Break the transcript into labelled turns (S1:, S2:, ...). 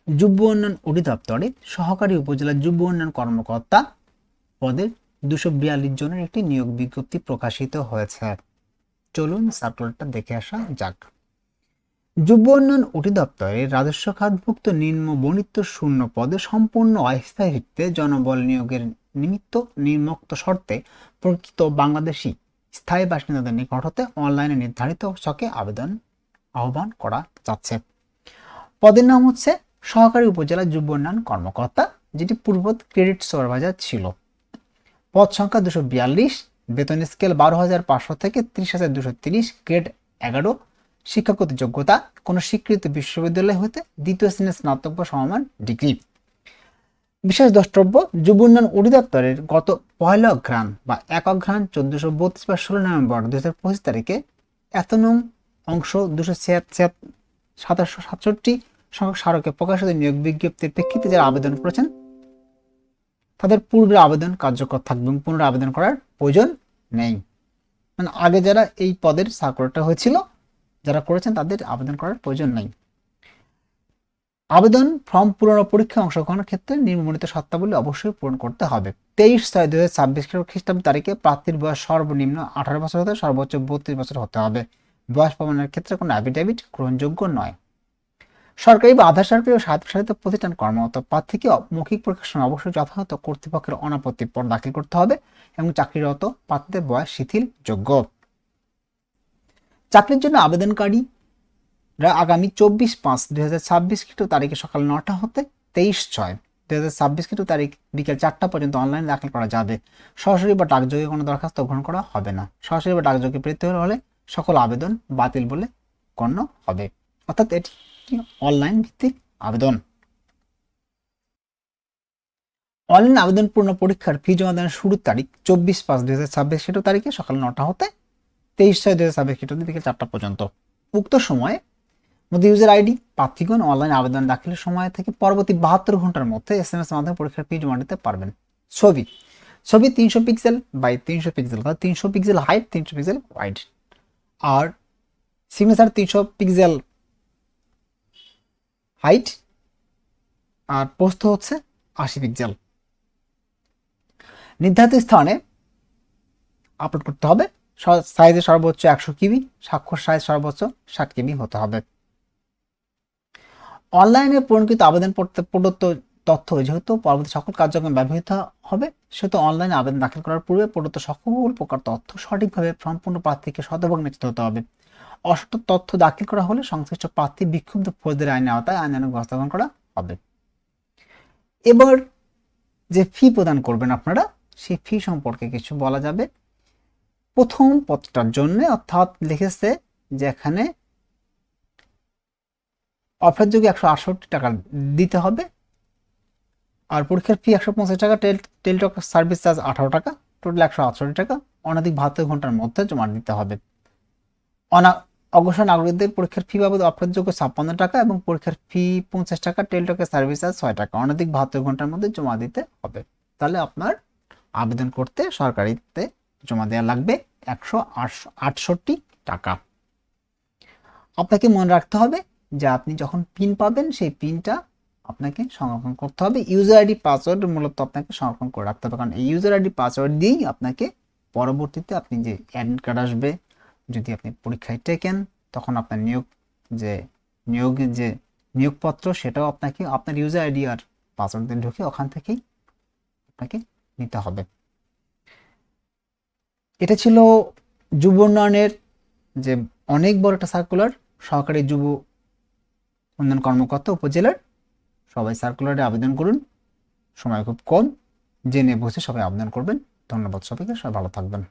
S1: যুব উন্নয়ন অধিদপ্তরে সহকারী উপজেলা যুব উন্নয়ন কর্মকর্তা পদের 242 জনের একটি নিয়োগ বিজ্ঞপ্তি প্রকাশিত হয়েছে। চলুন সার্কুলারটা দেখে আসা যাক। যুব উন্নয়ন অধিদপ্তরের রাজস্ব খাতভুক্ত নিম্ন বর্ণিত শূন্য পদে সম্পূর্ণ অস্থায়ী ভিত্তিতে জনবল নিয়োগের নিমিত্ত নিম্নোক্ত শর্তে প্রকৃত বাংলাদেশি স্থায়ী বাসিন্দাদের নিকট হতে অনলাইনে নির্ধারিত ছকে আহ্বান করা যাচ্ছে। পদের নাম হচ্ছে সহকারী উপজেলা যুব উন্নয়ন কর্মকর্তা, যেটি পূর্বত ক্রেডিট সুপারভাইজার ছিল। পদ সংখ্যা 242, বেতন স্কেল 12,500 থেকে 30,230, গ্রেড 11, শিক্ষাগত যোগ্যতা কোন স্বীকৃত বিশ্ববিদ্যালয় হতে দ্বিতীয় শ্রেণীর স্নাতক বা সমমান ডিগ্রি। বিশেষ দ্রষ্টব্য, যুব উন্নয়ন অধিদপ্তরের গত 1 অঘ্রাণ বা 1 অঘ্রাণ 1432 বা 16 নভেম্বর 2025 তারিখে নং অংশ 267 সংখ্যক স্মারকে প্রকাশিত নিয়োগ বিজ্ঞপ্তির প্রেক্ষিতে যারা আবেদন করেছেন তাদের পূর্বের আবেদন কার্যকর থাকবে এবং পুনরায় আবেদন করার প্রয়োজন নেই। মানে আগে যারা এই পদের সার্কুলারটা হয়েছিল যারা করেছেন তাদের আবেদন করার প্রয়োজন নেই। আবেদন ফর্ম পূরণ ও পরীক্ষায় অংশগ্রহণের ক্ষেত্রে নিম্নবর্ণিত শর্তাবলী অবশ্যই পূরণ করতে হবে। 23/6/2026 খ্রিস্টাব্দ তারিখে প্রার্থীর বয়স সর্বনিম্ন 18 বছর হতে সর্বোচ্চ 32 বছর হতে হবে। বয়স প্রমাণের ক্ষেত্রে কোনো অ্যাফিডেভিট গ্রহণযোগ্য নয়। সরকারি বা আধা সরকারি ও স্বায়ত্তশাসিত প্রতিষ্ঠান কর্মরত প্রার্থীকে মৌখিক পরীক্ষার সময় অবশ্যই যথাযথ কর্তৃপক্ষের অনাপত্তি পত্র দাখিল করতে হবে এবং চাকরিরত প্রার্থীদের বয়স শিথিল যোগ্য। চাকরির জন্য আবেদনকারীরা আগামী 24/5/2026 তারিখে সকাল 9টা হতে 23/6/2026 তারিখ বিকেল 4টা পর্যন্ত অনলাইনে দাখিল করা যাবে। সরাসরি বা ডাকযোগে কোনো দরখাস্ত গ্রহণ করা হবে না। সরাসরি বা ডাকযোগে প্রেরিত হলে সকল আবেদন বাতিল বলে গণ্য হবে। অর্থাৎ এটি অনলাইন ভিত্তিক আবেদন। অনলাইন আবেদন পূর্ণ পরীক্ষার ফি জমা দেওয়ার শুরুর তারিখ 24/5/2026 তারিখে সকাল 9টা হতে 23/6/2026 বিকেল 4টা পর্যন্ত। উক্ত সময়ে মধ্যে ইউজার আইডি প্রার্থীগণ অনলাইন আবেদন দাখিলের সময় থেকে পরবর্তী 72 ঘন্টার মধ্যে SMS এর মাধ্যমে পরীক্ষার ফি জমা দিতে পারবেন। ছবি 300 pixel by 300 pixel, 300 pixel height, 300 pixel wide. আর সিগনেচার 300 পিক্সেল হাইট আর প্রস্থ হচ্ছে 80 পিক্সেল। নির্ধারিত স্থানে আপলোড করতে হবে। সাইজে সর্বোচ্চ 100 কিবি, স্বাক্ষর সাইজ সর্বোচ্চ 60 কিবি হতে হবে। অনলাইনে পূরণকৃত আবেদন প্রদত্ত তথ্য যেহেতু পরবর্তী সকল কার্যক্রমে ব্যবহৃত হবে, সেহেতু অনলাইনে আবেদন দাখিল করার পূর্বে প্রদত্ত সকল প্রকার তথ্য সঠিকভাবে সম্পূর্ণ প্রার্থীকে শতভাগ নিশ্চিত হতে হবে। অসঠিক তথ্য দাখিল করা হলে সংশ্লিষ্ট প্রার্থী বিক্ষুব্ধ ফৌজদারি আইনের আওতায় আইনানুগ ব্যবস্থা গ্রহণ করা হবে। এবার যে ফি প্রদান করবেন আপনারা, সেই ফি সম্পর্কে কিছু বলা যাবে। প্রথম পদটার জন্য অর্থাৎ লিখেছে যে এখানে অফারযোগ্য 168 টাকা দিতে হবে। আর পরীক্ষার ফি 150 টাকা, টেলিটক সার্ভিস চার্জ 18 টাকা, টোটাল 168 টাকা অনধিক 72 ঘন্টার মধ্যে জমা দিতে হবে। অগ্রসর নাগরিকদের পরীক্ষার ফি বাবদ অফারযোগ্য 56 টাকা এবং পরীক্ষার ফি 50 টাকা, টেলিটকের সার্ভিস চার্জ 6 টাকা অনধিক 72 ঘন্টার মধ্যে জমা দিতে হবে। তাহলে আপনার আবেদন করতে সরকারিতে জমা দেওয়া লাগবে 168 টাকা। আপনাকে মনে রাখতে হবে যে আপনি যখন পিন পাবেন সেই পিনটা আপনাকে সংরক্ষণ করতে হবে। ইউজার আইডি পাসওয়ার্ড মূলত আপনাকে সংরক্ষণ করে রাখতে হবে, কারণ এই ইউজার আইডি পাসওয়ার্ড দিয়েই আপনাকে পরবর্তীতে আপনি যে অ্যাডমিট কার্ড আসবে, যদি আপনি পরীক্ষায় টেকেন তখন আপনার নিয়োগের যে নিয়োগপত্র সেটাও আপনাকে আপনার ইউজার আইডি আর পাসওয়ার্ড দিয়ে ঢুকে ওখান থেকেই আপনাকে নিতে হবে। এটা ছিল যুব উন্নয়নের যে অনেক বড় একটা সার্কুলার, সহকারী যুব উন্নয়ন কর্মকর্তা উপজেলার। সবাই সার্কুলারে আবেদন করুন, সময় খুব কম, জেনে বুঝে সবাই আবেদন করবেন। ধন্যবাদ সবাইকে, সবাই ভালো থাকবেন।